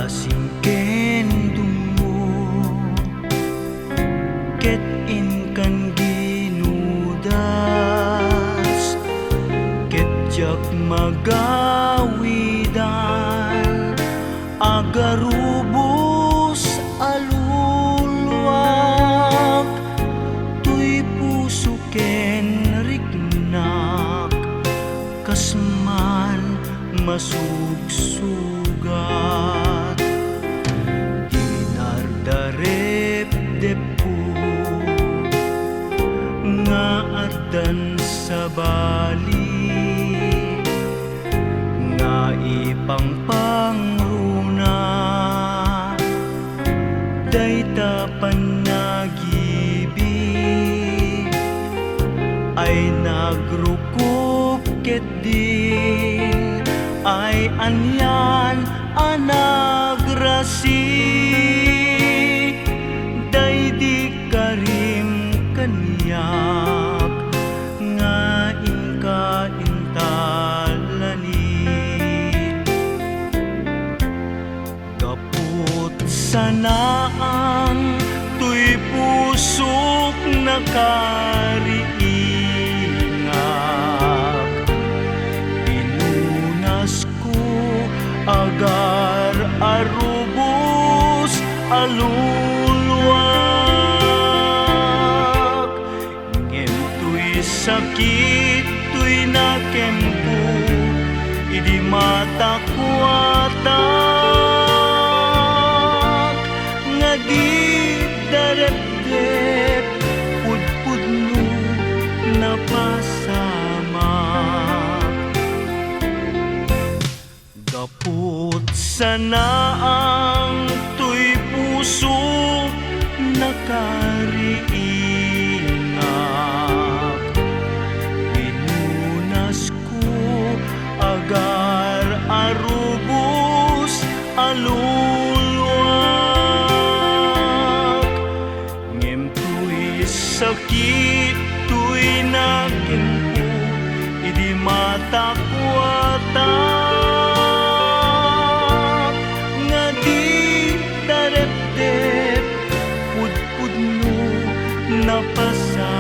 Kasingken dungo ket inkan ginudas ket jak magawidan agarubos aluluak tuy puso ken riknak kasman masugsugat dinardarep-depo nga addan sa bali nga ipangpangruna dayta panagibi ay nagrukup ket din ay anyan anagrasi daydi karim kanyak nga inka intalani gapot sanaang tuy pusok nakariingak pinunas ko agar arubos aluluak ngem tuy sakit tuy nakempo idi mata kuatak nga di darep-dep pudpudno napasamak gapot sanaang tuy puso nakariingak pinunas ko agar arubos aluluak ngem tuy sakit tuy nakempo idi mata kuatak nga di darep-dep pudpudno napasa